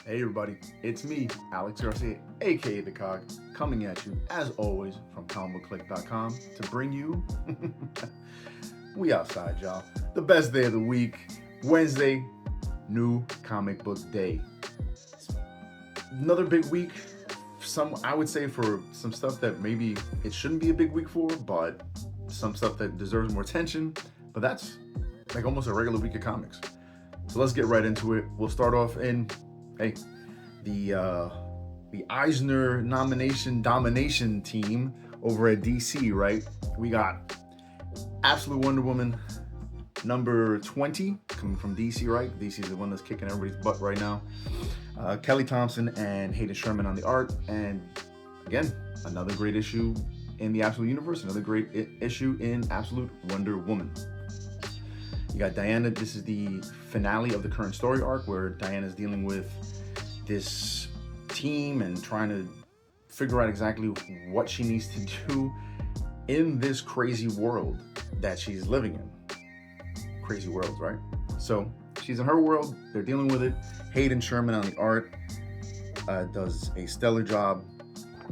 Hey everybody, it's me, Alex Garcia, aka the COG, coming at you as always from comicbookclique.com to bring you we outside, y'all. The best day of the week, Wednesday, new comic book day. Another big week. I would say for some stuff that maybe it shouldn't be a big week for, but some stuff that deserves more attention. But that's like almost a regular week of comics. So let's get right into it. We'll start off in the Eisner nomination domination team over at DC, right? We got Absolute Wonder Woman number 20 coming from DC, right? DC is the one that's kicking everybody's butt right now. Kelly Thompson and Hayden Sherman on the art, and again, another great issue in the Absolute Universe, another great issue in Absolute Wonder Woman. You got Diana. This is the finale of the current story arc where Diana's dealing with this team and trying to figure out exactly what she needs to do in this crazy world that she's living in. Crazy world, right? So she's in her world, they're dealing with it. Hayden Sherman on the art does a stellar job.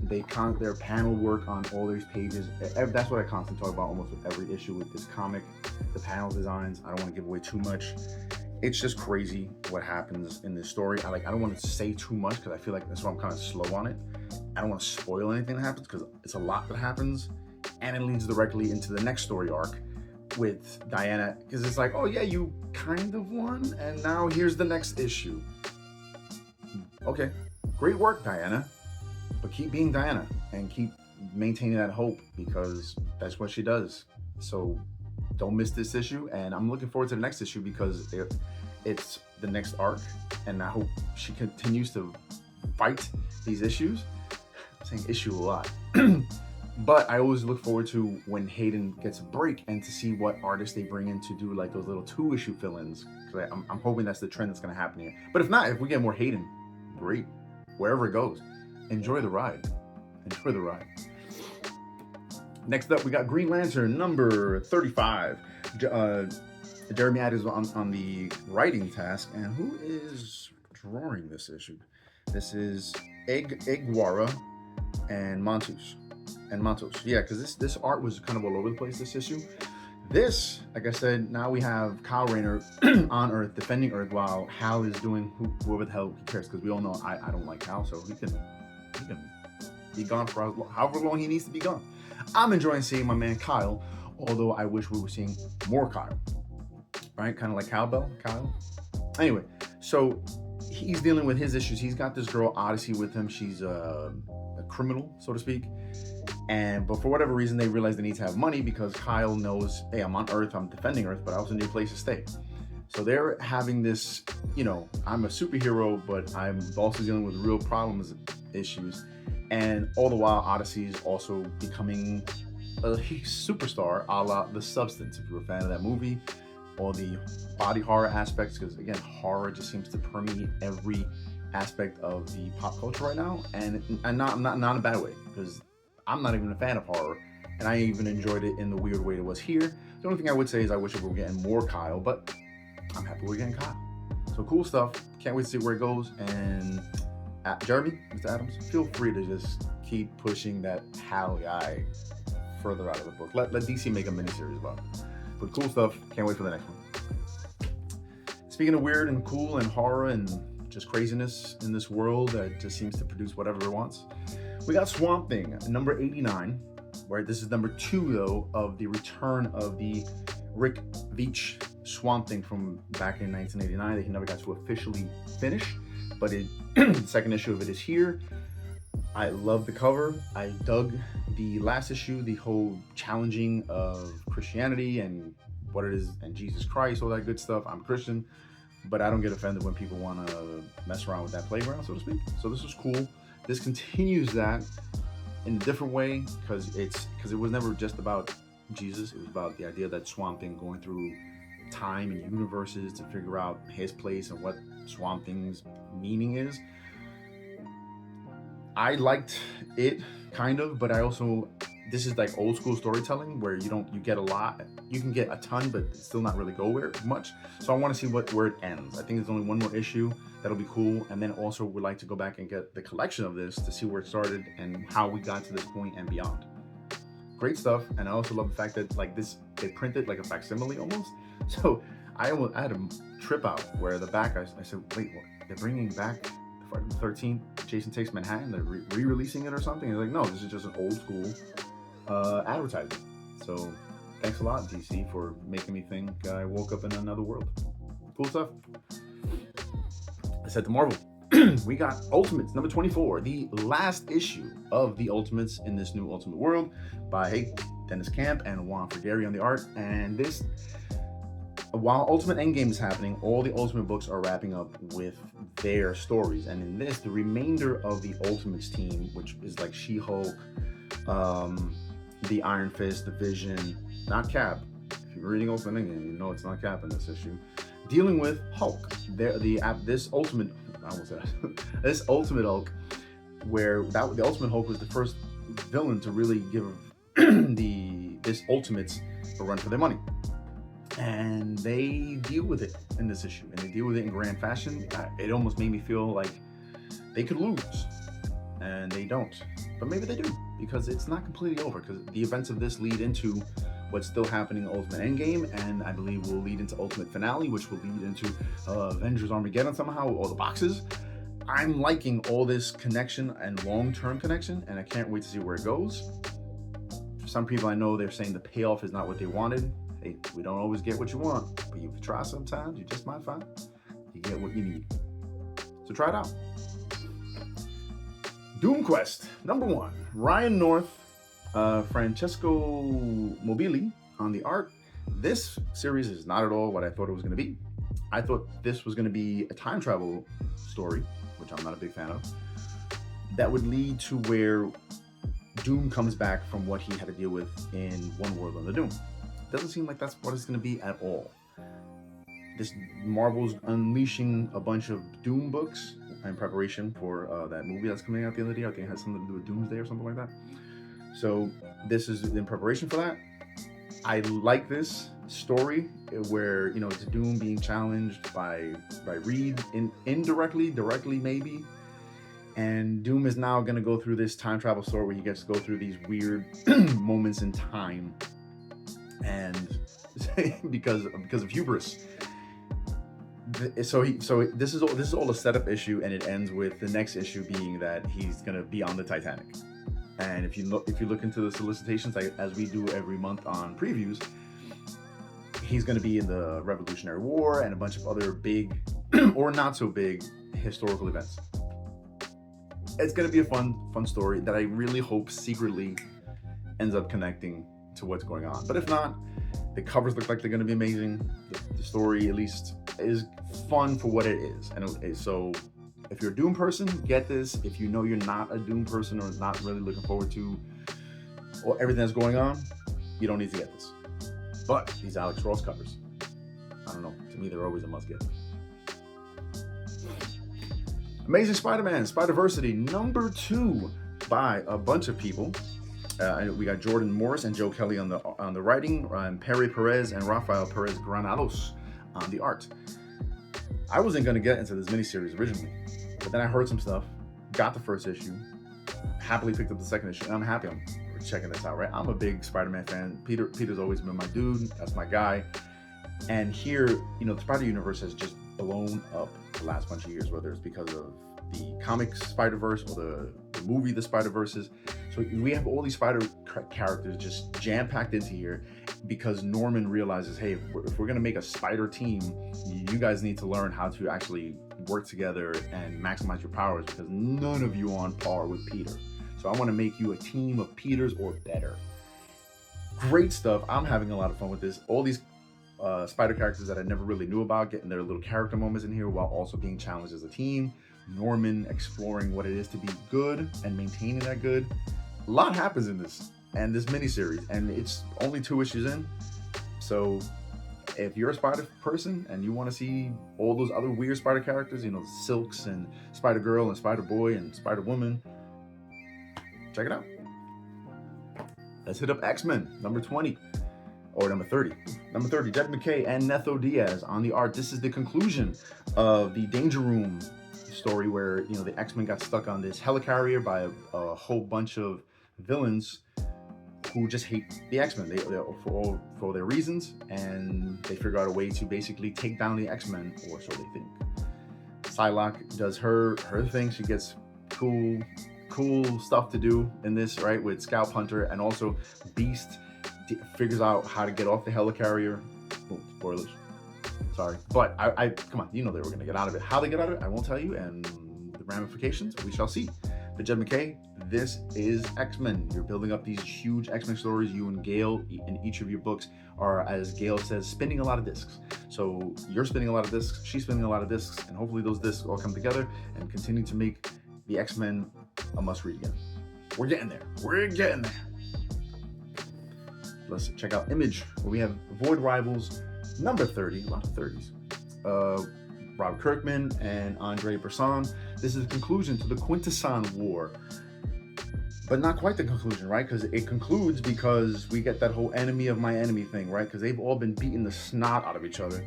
Their panel work on all these pages. That's what I constantly talk about almost with every issue with this comic. The panel designs, I don't want to give away too much. It's just crazy what happens in this story. I don't want to say too much because I feel like that's why I'm kind of slow on it. I don't want to spoil anything that happens because it's a lot that happens, and it leads directly into the next story arc with Diana, because it's like, oh yeah, you kind of won, and now here's the next issue. Okay, great work, Diana, but keep being Diana and keep maintaining that hope because that's what she does. So don't miss this issue, and I'm looking forward to the next issue because it's the next arc, and I hope she continues to fight these issues. I'm saying issue a lot. But I always look forward to when Hayden gets a break and to see what artists they bring in to do like those little 2-issue fill-ins. Because I'm hoping that's the trend that's going to happen here. But if not, if we get more Hayden, great. Wherever it goes, enjoy the ride. Enjoy the ride. Next up, we got Green Lantern number 35. Jeremy Adams on the writing task. And who is drawing this issue? This is Egwara and Montus. Yeah, because this art was kind of all over the place, this issue. This, like I said, now we have Kyle Rayner on Earth, defending Earth, while Hal is doing whoever the hell he cares, because we all know I don't like Hal, so he can be gone for however long he needs to be gone. I'm enjoying seeing my man Kyle, although I wish we were seeing more Kyle, right? Kind of like Cowbell, Kyle. Anyway, so he's dealing with his issues. He's got this girl, Odyssey, with him. She's a criminal, so to speak. But for whatever reason, they realize they need to have money because Kyle knows, hey, I'm on Earth, I'm defending Earth, but I also need a place to stay. So they're having this, I'm a superhero, but I'm also dealing with real problems, issues. And all the while, Odyssey is also becoming a superstar, a la The Substance, if you're a fan of that movie, or the body horror aspects, because again, horror just seems to permeate every aspect of the pop culture right now, and not in a bad way, because I'm not even a fan of horror, and I even enjoyed it in the weird way it was here. The only thing I would say is I wish we were getting more Kyle, but I'm happy we're getting Kyle. So cool stuff. Can't wait to see where it goes. And Jeremy, Mr. Adams, feel free to just keep pushing that Hal guy further out of the book. Let DC make a miniseries about it. But cool stuff. Can't wait for the next one. Speaking of weird and cool and horror and just craziness in this world that just seems to produce whatever it wants, we got Swamp Thing, number 89, right? This is number 2, though, of the return of the Rick Veitch Swamp Thing from back in 1989 that he never got to officially finish, but the second issue of it is here. I love the cover. I dug the last issue, the whole challenging of Christianity and what it is, and Jesus Christ, all that good stuff. I'm Christian, but I don't get offended when people want to mess around with that playground, so to speak. So this was cool. This continues that in a different way because it was never just about Jesus. It was about the idea that Swamp Thing going through time and universes to figure out his place and what Swamp Thing's meaning is. I liked it kind of, but I also this is like old school storytelling where you get a lot, you can get a ton, but still not really go where much. So I want to see where it ends. I think there's only one more issue that'll be cool, and then also would like to go back and get the collection of this to see where it started and how we got to this point and beyond. Great stuff. And I also love the fact that like this, they printed like a facsimile almost. So I had a trip out where the back, I said, wait, what? They're bringing back Friday the 13th, Jason Takes Manhattan, they're re-releasing it or something? And like, no, this is just an old school advertisement. So thanks a lot, DC, for making me think I woke up in another world. Cool stuff. I said to Marvel, we got Ultimates number 24, the last issue of the Ultimates in this new Ultimate World by Dennis Camp and Juan Frigeri on the art. And this, while Ultimate Endgame is happening, all the Ultimate books are wrapping up with their stories. And in this, the remainder of the Ultimates team, which is like She-Hulk, the Iron Fist, the Vision, not Cap. If you're reading Ultimate Endgame, you know it's not Cap in this issue. Dealing with Hulk. This Ultimate Hulk, where the Ultimate Hulk was the first villain to really give this Ultimates a run for their money. And they deal with it in this issue, and they deal with it in grand fashion. It almost made me feel like they could lose, and they don't. But maybe they do, because it's not completely over, because the events of this lead into what's still happening in Ultimate Endgame, and I believe will lead into Ultimate Finale, which will lead into Avengers Armageddon somehow, all the boxes. I'm liking all this connection and long-term connection, and I can't wait to see where it goes. For some people I know, they're saying the payoff is not what they wanted. Hey, we don't always get what you want, but you try sometimes, you just might find you get what you need. So try it out. Doomquest, number 1. Ryan North, Francesco Mobili on the art. This series is not at all what I thought it was going to be. I thought this was going to be a time travel story, which I'm not a big fan of, that would lead to where Doom comes back from what he had to deal with in One World Under Doom. Doesn't seem like that's what it's going to be at all. This Marvel's unleashing a bunch of Doom books in preparation for that movie that's coming out the other day. I think it has something to do with Doomsday or something like that. So this is in preparation for that. I like this story where, you know, it's Doom being challenged by Reed indirectly, directly maybe. And Doom is now going to go through this time travel story where he gets to go through these weird moments in time. And because of hubris. So this is all a setup issue, and it ends with the next issue being that he's gonna be on the Titanic. And if you look into the solicitations, as we do every month on previews, he's gonna be in the Revolutionary War and a bunch of other big or not so big historical events. It's gonna be a fun story that I really hope secretly ends up connecting to what's going on. But if not, the covers look like they're going to be amazing. The story, at least, is fun for what it is. And so, if you're a Doom person, get this. If you know you're not a Doom person or not really looking forward to everything that's going on, you don't need to get this. But these Alex Ross covers, I don't know. To me, they're always a must-get. Amazing Spider-Man, Spider-Versity, number 2 by a bunch of people. We got Jordan Morris and Joe Kelly on the writing, Perry Perez and Rafael Perez Granados on the art. I wasn't going to get into this miniseries originally, but then I heard some stuff, got the first issue, happily picked up the second issue, and I'm happy I'm checking this out, right? I'm a big Spider-Man fan. Peter's always been my dude. That's my guy. And here, you know, the Spider Universe has just blown up the last bunch of years, whether it's because of the comics Spider-Verse or the movie The Spider-Verses. So we have all these Spider characters just jam-packed into here because Norman realizes, hey, if we're going to make a Spider team, you guys need to learn how to actually work together and maximize your powers, because none of you are on par with Peter. So I want to make you a team of Peters or better. Great stuff. I'm having a lot of fun with this. All these Spider characters that I never really knew about getting their little character moments in here while also being challenged as a team. Norman exploring what it is to be good and maintaining that good. A lot happens in this miniseries, and it's only 2 issues in. So if you're a Spider person and you want to see all those other weird Spider characters, you know, Silks and Spider Girl and Spider Boy and Spider Woman, check it out. Let's hit up X-Men, number 20. Or number 30. Number 30, Jed MacKay and Netho Diaz on the art. This is the conclusion of the Danger Room story where, you know, the X-Men got stuck on this helicarrier by a whole bunch of villains who just hate the X-Men for their reasons, and they figure out a way to basically take down the X-Men, or so they think. Psylocke does her thing. She gets cool stuff to do in this, right, with Scalp Hunter, and also Beast figures out how to get off the helicarrier. Oh, spoilers. Sorry. But I come on, you know they were going to get out of it. How they get out of it, I won't tell you, and the ramifications, we shall see. But Jed MacKay, this is X-Men. You're building up these huge X-Men stories. You and Gail, in each of your books, are, as Gail says, spinning a lot of discs. So you're spinning a lot of discs, she's spinning a lot of discs, and hopefully those discs all come together and continue to make the X-Men a must-read again. We're getting there. We're getting there. Let's check out Image, where we have Void Rivals, number 30, a lot of 30s. Rob Kirkman and Andre Bresson. This is the conclusion to the Quintesson War. But not quite the conclusion, right? Because it concludes because we get that whole enemy of my enemy thing, right? Because they've all been beating the snot out of each other.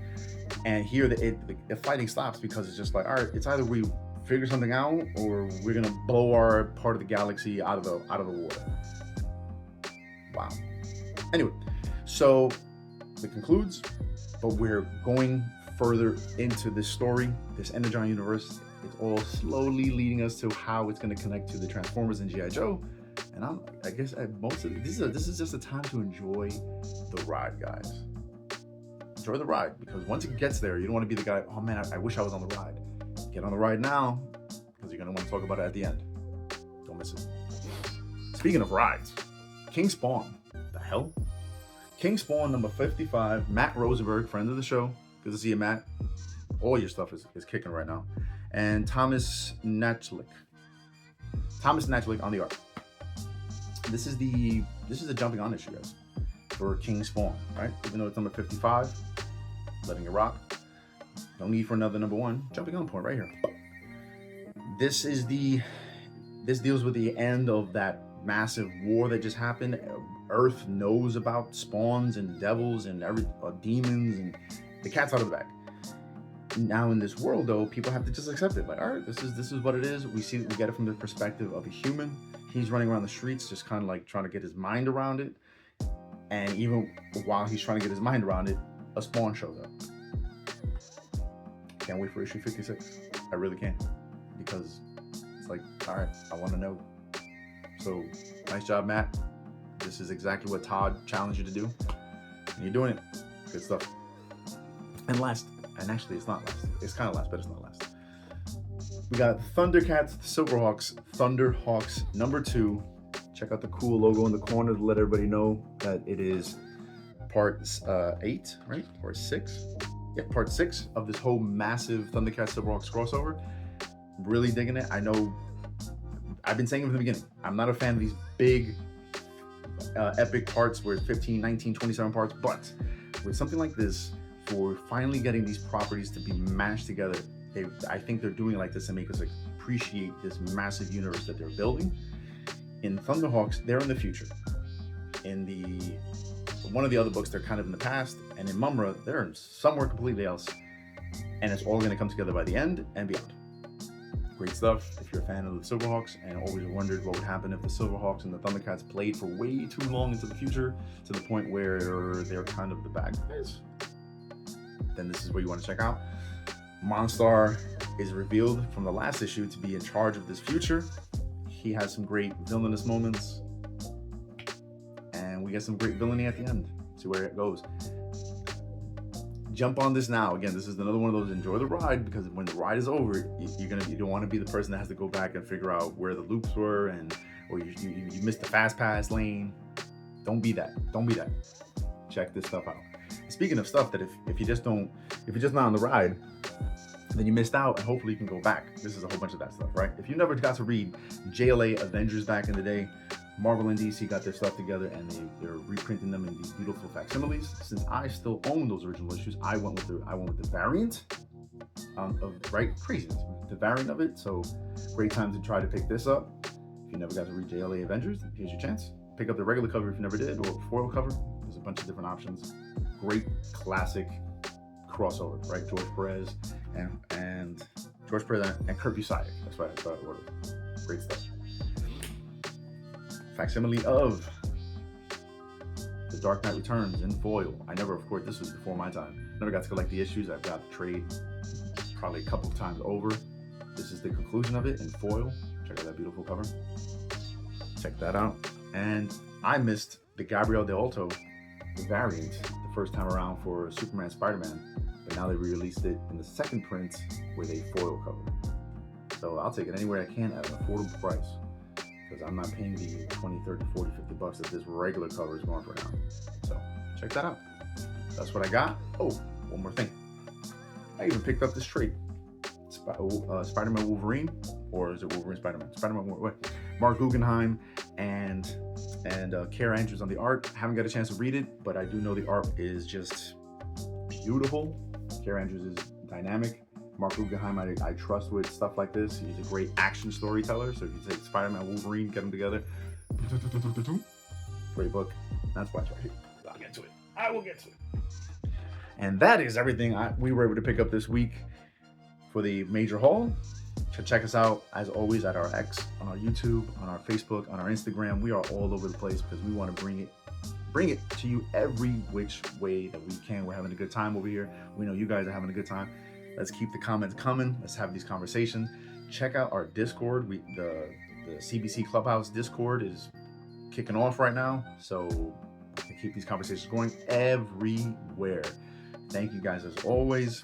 And here the fighting stops because it's just like, all right, it's either we figure something out or we're going to blow our part of the galaxy out of the water. Wow. Anyway, so it concludes, but we're going further into this story, this Energon universe. It's all slowly leading us to how it's going to connect to the Transformers and G.I. Joe. And I guess most of this is just a time to enjoy the ride, guys. Enjoy the ride, because once it gets there, you don't want to be the guy, oh man, I wish I was on the ride. Get on the ride now, because you're going to want to talk about it at the end. Don't miss it. Speaking of rides, King Spawn. The hell? King Spawn number 55, Matt Rosenberg, friend of the show. Good to see you, Matt. All your stuff is kicking right now. And Thomas Nachlik. Thomas Nachlik on the art. This is the jumping on issue, guys, for King Spawn, right? Even though it's number 55, letting it rock. No need for another number one. Jumping on point right here. This deals with the end of that massive war that just happened. Earth knows about spawns and devils and demons, and the cat's out of the bag. Now in this world, though, people have to just accept it. Like, all right, this is what it is. We get it from the perspective of a human. He's running around the streets, just kind of like trying to get his mind around it. And even while he's trying to get his mind around it, a spawn shows up. Can't wait for issue 56. I really can't, because it's like, all right, I want to know. So, nice job, Matt. This is exactly what Todd challenged you to do, and you're doing it. Good stuff. And last, and actually it's not last. It's kind of last, but it's not last. We got Thundercats, Thunderhawks number 2. Check out the cool logo in the corner to let everybody know that it is part 8, right? Or 6? Yeah, part 6 of this whole massive Thundercats Silverhawks crossover. Really digging it. I know I've been saying it from the beginning, I'm not a fan of these big epic parts where it's 15, 19, 27 parts, but with something like this, for finally getting these properties to be mashed together, I think they're doing it like this to make us appreciate this massive universe that they're building. In Thunderhawks, they're in the future. In one of the other books, they're kind of in the past, and in Mumra, they're in somewhere completely else, and it's all going to come together by the end and beyond. Great stuff if you're a fan of the Silverhawks and always wondered what would happen if the Silverhawks and the Thundercats played for way too long into the future, to the point where they're kind of the bad guys. Then this is what you want to check out. Monstar is revealed from the last issue to be in charge of this future. He has some great villainous moments, and we get some great villainy at the end. See where it goes. Jump on this now. Again, this is another one of those enjoy the ride, because when the ride is over, you don't want to be the person that has to go back and figure out where the loops were, or you missed the fast pass lane. Don't be that. Don't be that. Check this stuff out. Speaking of stuff that if you're just not on the ride, then you missed out, and hopefully you can go back. This is a whole bunch of that stuff, right? If you never got to read JLA Avengers back in the day, Marvel and DC got their stuff together, and they're reprinting them in these beautiful facsimiles. Since I still own those original issues, I went with the variant of right craziness, the variant of it. So great time to try to pick this up. If you never got to read JLA Avengers, here's your chance. pick up the regular cover if you never did, or foil cover. There's a bunch of different options. Great classic crossover, right? George Perez and Kurt Busiek. That's why I ordered. Great stuff. Facsimile of The Dark Knight Returns in foil. Of course, this was before my time. Never got to collect the issues. I've got the trade probably a couple of times over. This is the conclusion of it in foil. Check out that beautiful cover. Check that out. And I missed the Gabriel Delto variant the first time around for Superman Spider-Man, but now they re-released it in the second print with a foil cover. So I'll take it anywhere I can at an affordable price, because I'm not paying the 20, 30, 40, 50 bucks that this regular cover is going for now. So check that out. That's what I got. Oh, one more thing. I even picked up this trade. Spider-Man Wolverine, or is it Wolverine Spider-Man? Spider-Man, Mark Guggenheim and Kara Andrews on the art. Haven't got a chance to read it, but I do know the art is just beautiful. Kara Andrews is dynamic. Mark Guggenheim, I trust with stuff like this. He's a great action storyteller. So if you take Spider-Man, Wolverine, get them together. Great book. That's why it's right here. I'll get to it. I will get to it. And that is everything we were able to pick up this week for the major haul. Check us out as always at our X, on our YouTube, on our Facebook, on our Instagram. We are all over the place because we want to bring it to you every which way that we can. We're having a good time over here. We know you guys are having a good time. Let's keep the comments coming. Let's have these conversations. Check out our Discord. The CBC Clubhouse Discord is kicking off right now, so to keep these conversations going everywhere. Thank you guys as always.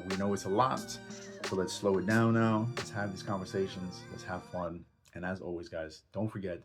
We know it's a lot, so let's slow it down now. Let's have these conversations. Let's have fun. And as always, guys, don't forget,